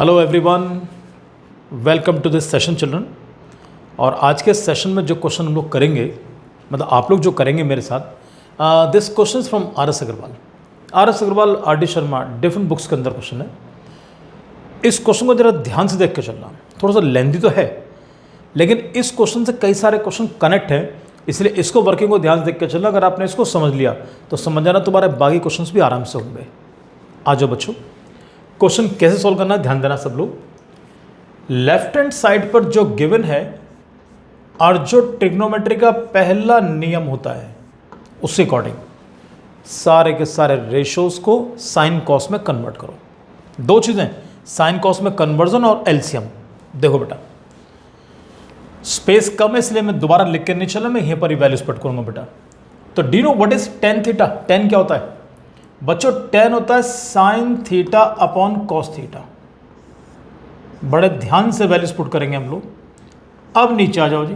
Hello everyone, welcome to this session children. और आज के सेशन में जो क्वेश्चन हम लोग करेंगे, मतलब आप लोग जो करेंगे मेरे साथ, this question from R S. Agarwal, R D. Sharma, different books के अंदर क्वेश्चन है। इस क्वेश्चन को जरा ध्यान से देख के चलना। थोड़ा सा लेंथी तो है, लेकिन इस क्वेश्चन से कई सारे क्वेश्चन कनेक्ट हैं, इसलिए इसको वर्किंग को ध्यान से देख के चलना। अगर आपने इसको समझ लिया तो समझ जाना तुम्हारे बाकी क्वेश्चन भी आराम से होंगे। आ जाओ बच्चों, क्वेश्चन कैसे सॉल्व करना है ध्यान देना सब लोग। लेफ्ट हैंड साइड पर जो गिवन है और जो ट्रिग्नोमेट्री का पहला नियम होता है उसके अकॉर्डिंग सारे के सारे रेशोज को साइन कॉस में कन्वर्ट करो। दो चीजें, साइन कॉस में कन्वर्जन और एलसीएम। देखो बेटा, स्पेस कम है इसलिए मैं दोबारा लिख के नहीं चला, मैं यहीं पर ही वैल्यूज पुट करूंगा बेटा। तो do know what is tan theta? Ten क्या होता है बच्चों? टेन होता है sine theta upon cos theta. बड़े ध्यान से वैल्यूज पुट करेंगे हम लोग। अब नीचे आ जाओ जी,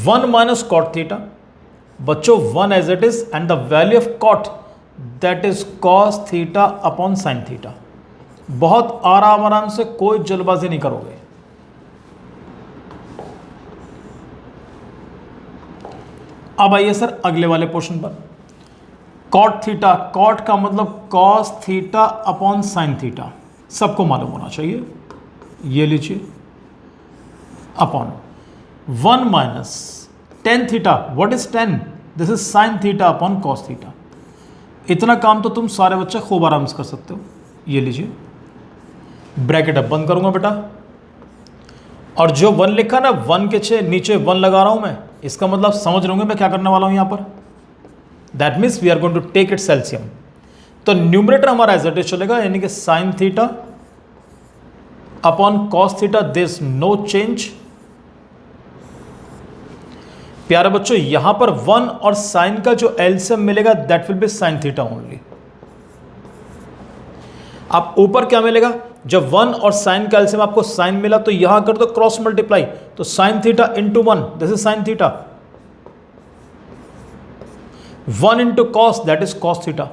1 माइनस कॉट थीटा बच्चों, 1 as it is and the value of cot that is cos theta upon sine theta. बहुत आराम आराम से, कोई जल्दबाजी नहीं करोगे। अब आइए सर अगले वाले पोर्शन पर। कॉट थीटा, कॉट का मतलब cos theta upon sine theta, सबको मालूम होना चाहिए। ये लीजिए upon 1 minus tan theta. What is ten? This is sine theta upon cos theta. इतना काम तो तुम सारे बच्चे खूब आराम से कर सकते हो। ये लीजिए, ब्रैकेट अब बंद करूंगा बेटा, और जो 1 लिखा ना 1 के नीचे 1 लगा रहा हूं मैं, इसका मतलब समझ रहे होंगे मैं क्या करने वाला हूं यहां पर। That means we are going to take its LCM. तो न्यूमरेटर हमारा एज इट इज चलेगा, यानी कि sine theta upon cos theta, this no change. प्यारे बच्चों, यहां पर 1 और साइन का जो एलसीएम मिलेगा that will be sine theta only. अब ऊपर क्या मिलेगा? जब 1 और साइन का एलसीएम आपको साइन मिला तो यहां कर दो क्रॉस मल्टीप्लाई, तो sine theta into 1, this is sine theta. 1 into cos that is cos theta.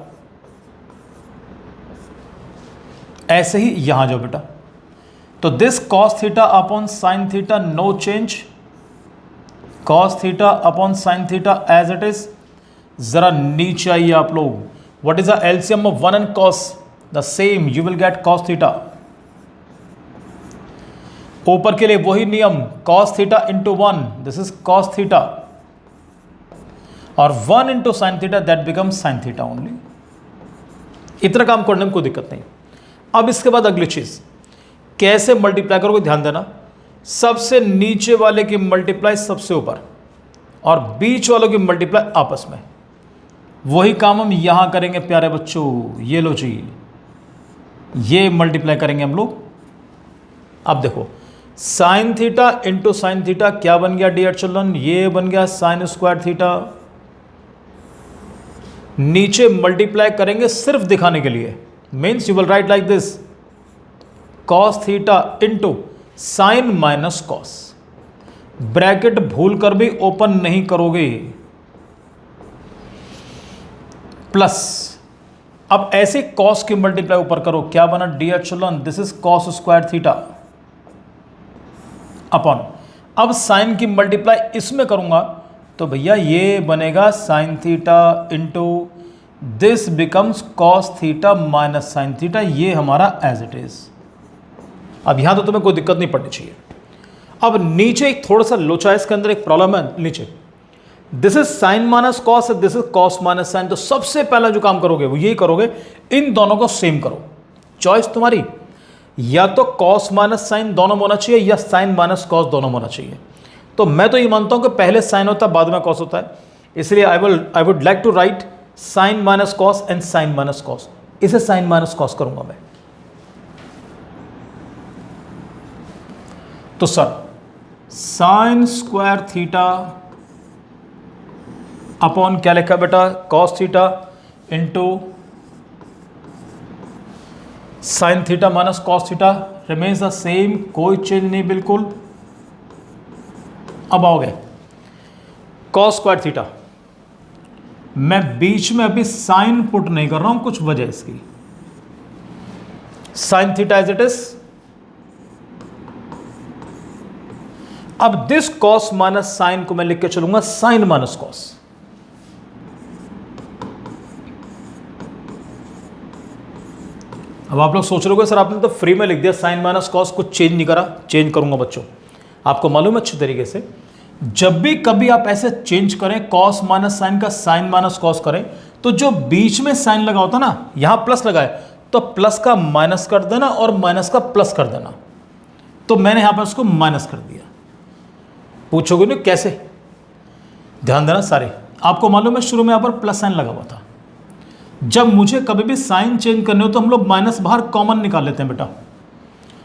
ऐसे ही यहां जाओ बेटा, तो this cos theta upon sine theta no change, cos theta upon sine theta as it is. जरा नीचे आइए आप लोग, what is the LCM of 1 and cos? The same, you will get cos theta. ऊपर के लिए वही नियम, cos theta into 1, this is cos theta, और 1 into sine theta that becomes sine theta only. इतना काम करने में कोई दिक्कत नहीं। अब इसके बाद अगली चीज, कैसे मल्टीप्लाई करोगे ध्यान देना। सबसे नीचे वाले की मल्टीप्लाई सबसे ऊपर, और बीच वालों की मल्टीप्लाई आपस में। वही काम हम यहां करेंगे प्यारे बच्चों। ये लो जी, ये मल्टीप्लाई करेंगे हम लोग। अब देखो, sign theta into sine theta क्या बन गया डियर चिल्ड्रन? ये बन गया साइन स्क्वायर थीटा। नीचे मल्टीप्लाई करेंगे सिर्फ दिखाने के लिए, means you will write like this, cos theta into sign minus cos. Bracket भूल कर भी ओपन नहीं करोगे, प्लस। अब ऐसे कॉस की मल्टीप्लाई ऊपर करो, क्या बना dear children? This is cos square theta upon, अब साइन की मल्टीप्लाई इसमें करूंगा तो भैया ये बनेगा sine theta into this becomes cos theta minus sine theta. ये हमारा एज इट इज। अब यहां तो तुम्हें कोई दिक्कत नहीं पड़नी चाहिए। अब नीचे एक थोड़ा सा लोचा है, इसके अंदर एक प्रॉब्लम है नीचे। This is sine minus cos, this is cos minus sine. तो सबसे पहला जो काम करोगे वो यही करोगे, इन दोनों को सेम करो। चॉइस तुम्हारी, या तो कॉस माइनस साइन दोनों में होना चाहिए, या साइन माइनस कॉस दोनों में होना चाहिए। तो मैं तो ये मानता हूं कि पहले साइन होता है बाद में कॉस होता है, इसलिए I would like to write sine minus cos and sine minus cos. इसे साइन माइनस कॉस करूंगा मैं। तो sir sine square theta upon क्या लिखा बेटा? Cos theta into sine theta minus cos theta remains the same, कोई change नहीं बिल्कुल। अब आओगे कॉस स्क्वायर थीटा, मैं बीच में अभी साइन पुट नहीं कर रहा हूं, कुछ वजह इसकी। Sine theta as it is अब दिस कॉस माइनस साइन को मैं लिख के चलूंगा साइन माइनस कॉस। अब आप लोग सोच रहे हो सर आपने तो फ्री में लिख दिया साइन माइनस कॉस, कुछ चेंज नहीं करा। चेंज करूंगा बच्चों, आपको मालूम है अच्छे तरीके से, जब भी कभी आप ऐसे चेंज करें कॉस माइनस साइन का साइन माइनस कॉस करें, तो जो बीच में साइन लगा होता ना, यहां प्लस लगाए तो प्लस का माइनस कर देना और माइनस का प्लस कर देना। तो मैंने यहां पर उसको माइनस कर दिया। पूछोगे नहीं कैसे, ध्यान देना सारे। आपको मालूम है शुरू में यहां पर प्लस साइन लगा हुआ था। जब मुझे कभी भी साइन चेंज करने हो तो हम लोग माइनस बाहर कॉमन निकाल लेते हैं बेटा,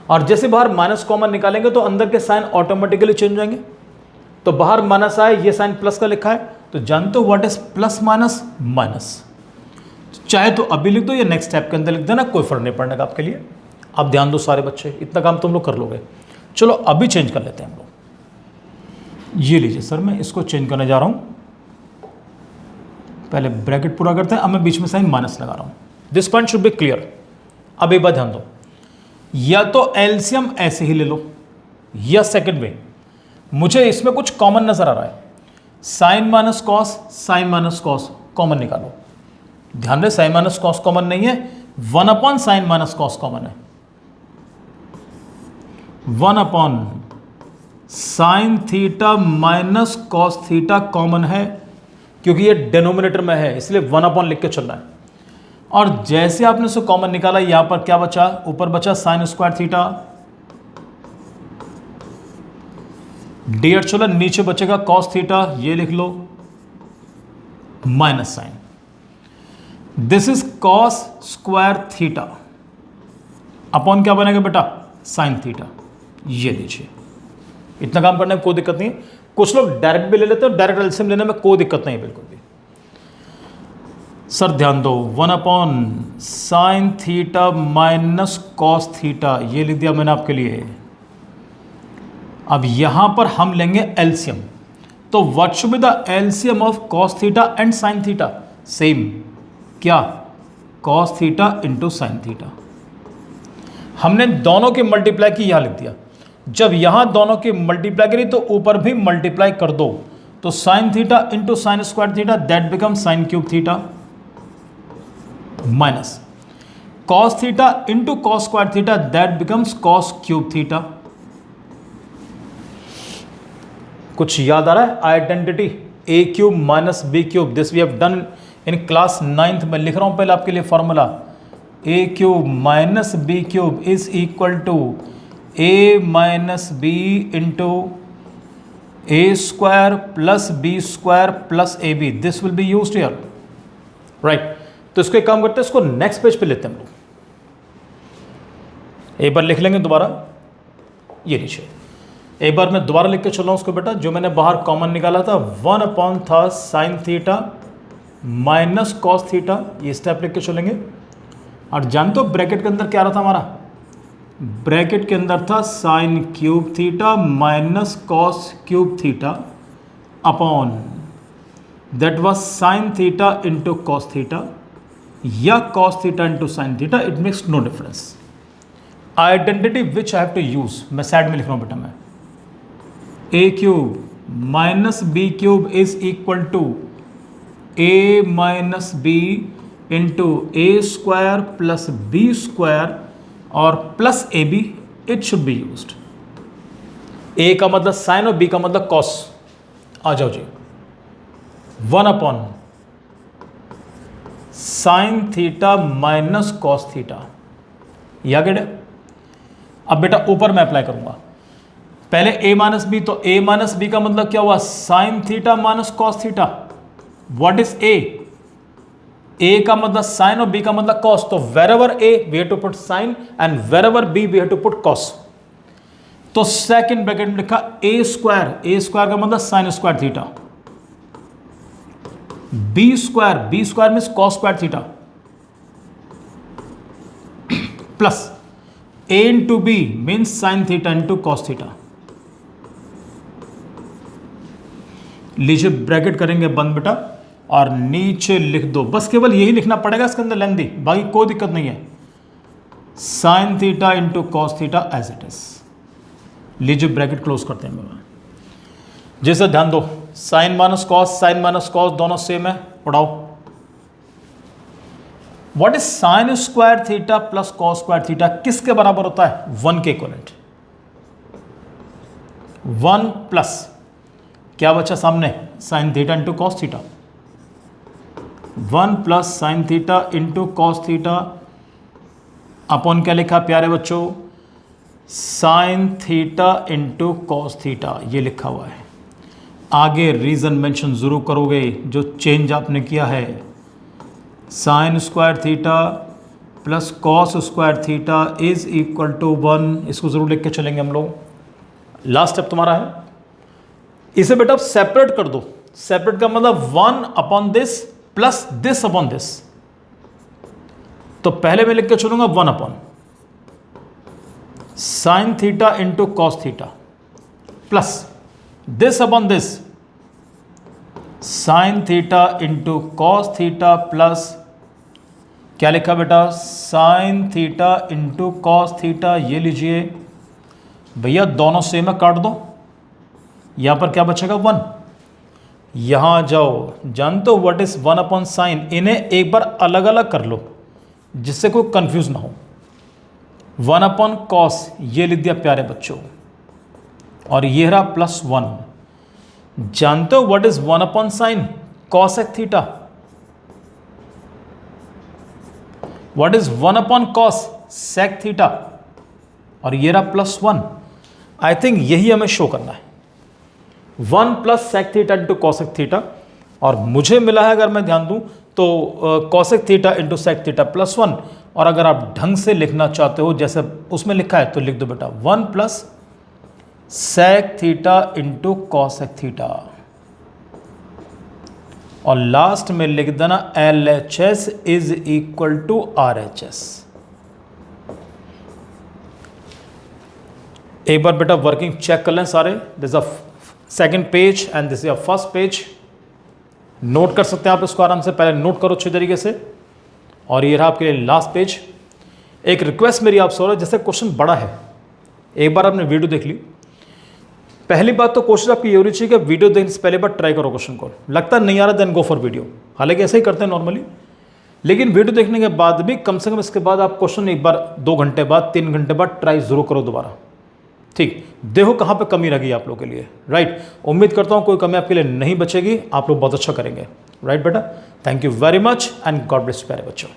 और जैसे बाहर माइनस कॉमन निकालेंगे तो अंदर के साइन ऑटोमेटिकली चेंज हो जाएंगे। तो बाहर माइनस आए, ये साइन प्लस का लिखा है, तो जानते हो what is plus minus minus. चाहे तो अभी लिख दो या नेक्स्ट स्टेप के अंदर लिख देना, कोई फर्क नहीं पड़ने का आपके लिए। आप ध्यान दो सारे बच्चे, इतना काम तुम लोग कर लोगे। चलो अभी चेंज कर लेते हैं हम लोग। ये लीजिए सर, मैं इसको चेंज करने जा रहा हूं। पहले ब्रैकेट पूरा करते हैं, अब मैं बीच में साइन माइनस लगा रहा हूं। This point should be clear. अब एक बात ध्यान दो, या तो एलसीएम ऐसे ही ले लो या सेकंड वे, मुझे इसमें कुछ कॉमन नजर आ रहा है। साइन माइनस कॉस कॉमन निकालो। ध्यान दे, साइन माइनस कॉस कॉमन नहीं है, 1 upon sign minus cos common है। 1 upon sine theta minus cos theta common है, क्योंकि ये डिनोमिनेटर में है इसलिए 1 अपॉन लिख के चलना है। और जैसे आपने इसको कॉमन निकाला, यहां पर क्या बचा, ऊपर बचा साइन स्क्वायर थीटा, डी चलो, नीचे बचेगा कॉस थीटा, ये लिख लो, minus sine. This is cos square theta upon क्या बनेगा बेटा, साइन थीटा। ये लीजिए, इतना काम करने में कोई दिक्कत नहीं है। कुछ लोग डायरेक्ट भी ले लेते हैं, डायरेक्ट एलसीएम लेने में कोई दिक्कत नहीं है बिल्कुल भी। सर ध्यान दो, 1 upon sine theta minus cos theta, ये लिख दिया मैंने आपके लिए। अब यहां पर हम लेंगे एलसीएम, तो what should be the LCM of cos theta and sine theta, same क्या, cos theta into sine theta. हमने दोनों की मल्टीप्लाई की, यहां लिख दिया। जब यहां दोनों की मल्टीप्लाई करी तो ऊपर भी मल्टीप्लाई कर दो, तो sine theta into sine square theta, that become sine cube theta, minus cos theta into cos square theta, that becomes cos cube theta. कुछ याद आ रहा है, identity a cube minus b cube, this we have done in class 9th। मैं लिख रहा हूं पहले आपके लिए formula, a cube minus b cube is equal to a minus b into a square plus b square plus a b, this will be used here, right. तो इसको एक काम करते हैं, इसको नेक्स्ट पेज पे लेते हैं हम लोग। एक बार लिख लेंगे दोबारा, ये नीचे एक बार मैं दोबारा लिख के चल रहा हूं उसको बेटा। जो मैंने बाहर कॉमन निकाला था, 1 अपॉन था sign theta minus cos theta, ये स्टेप लिख के चलेंगे। और जानते हो ब्रैकेट के अंदर क्या आ रहा था हमारा, ब्रैकेट के अंदर था sine cube theta minus cos cube theta upon that was sine theta into cos theta, या cos theta into sine theta, it makes no difference. Identity which I have to use, मैं side में लिख रहा हूं बेटा, मैं a cube minus b cube is equal to a minus b into a square plus b square और plus a b, it should be used. A का मतलब साइन और बी का मतलब कॉस। आ जाओ जी, 1 upon sine theta minus cos theta, या gate. अब बेटा ऊपर मैं अप्लाई करूंगा, पहले a माइनस बी, तो a माइनस बी का मतलब क्या हुआ, sign theta minus cos theta. What is a का मतलब साइन और b का मतलब कॉस, तो wherever a we have to put sine and wherever b we have to put cos. तो सेकंड ब्रैकेट में लिखा a स्क्वायर का मतलब sine square theta, b square means cos square theta, plus a into b means sine theta into cos theta. लीजिए bracket करेंगे बंद बेटा, और नीचे लिख दो, बस केवल यही लिखना पड़ेगा इसके अंदर लेंदी, बाकी कोई दिक्कत नहीं है, sine theta into cos theta as it is. लीजिए ब्रैकेट क्लोज करते हैं। जैसे ध्यान दो, साइन माइनस कॉस दोनों सेम है, उड़ाओ। What is sine square theta plus cos square theta, किसके बराबर होता है? 1 के इक्वलेंट। 1 प्लस क्या बचा सामने, sign theta into cos theta. 1 plus sign theta into cos theta upon क्या लिखा प्यारे बच्चों, sign theta into cos theta, ये लिखा हुआ है। आगे रीज़न मेंशन ज़रूर करोगे जो चेंज आपने किया है। Sine square theta plus cos square theta is equal to 1, इसको ज़रूर लिख के चलेंगे हम लोग। लास्ट स्टेप तुम्हारा है, इसे बेटा सेपरेट कर दो। सेपरेट का मतलब 1 upon this plus this upon this. तो पहले मैं लिख के चलूंगा 1 upon sine theta into cos theta plus this upon this sign theta into cos theta plus क्या लिखा बेटा, sign theta into cos theta. ये लीजिए भैया, दोनों सेम है, काट दो। यहां पर क्या बचेगा 1। यहां जाओ, जानते हो व्हाट इज 1 अपॉन साइन, इन्हें एक बार अलग अलग कर लो जिससे कोई कंफ्यूज ना हो। 1 अपॉन कॉस ये लिख दिया प्यारे बच्चों, और ये रहा प्लस 1। जानते हो what is 1 upon sine, cosec theta. What is 1 upon cos, sec theta, और ये रहा प्लस 1। आई थिंक यही हमें शो करना है, 1 plus sec theta into cosec theta. और मुझे मिला है, अगर मैं ध्यान दूं तो cosec theta into sec theta plus 1। और अगर आप ढंग से लिखना चाहते हो जैसे उसमें लिखा है तो लिख दो बेटा 1 plus sec theta into cosec theta, और लास्ट में लिख देना LHS is equal to RHS। एक बार बेटा वर्किंग चेक कर लें सारे। This a second page and this is a first page. Note कर सकते हैं आप इसको आराम से, पहले नोट करो अच्छी तरीके से। और ये रहा आपके लिए लास्ट पेज। एक रिक्वेस्ट मेरी आपसे हो रहा है, जैसे क्वेश्चन बड़ा है, एक बार आपने वीडियो देख ली। पहली बात तो कोशिश आपकी ये होनी चाहिए कि वीडियो देखने से पहले बार ट्राई करो क्वेश्चन को। लगता नहीं आ रहा देन गो फॉर वीडियो, हालांकि ऐसा ही करते हैं नॉर्मली। लेकिन वीडियो देखने के बाद भी कम से कम इसके बाद आप क्वेश्चन एक बार 2 घंटे बाद 3 घंटे बाद ट्राई जरूर करो दोबारा। ठीक, देखो कहाँ पे कमी रही आप लोग के लिए। राइट, उम्मीद करता हूँ कोई कमी आपके लिए नहीं बचेगी, आप लोग बहुत अच्छा करेंगे। राइट बेटा, thank you very much and God bless प्यारे बच्चों।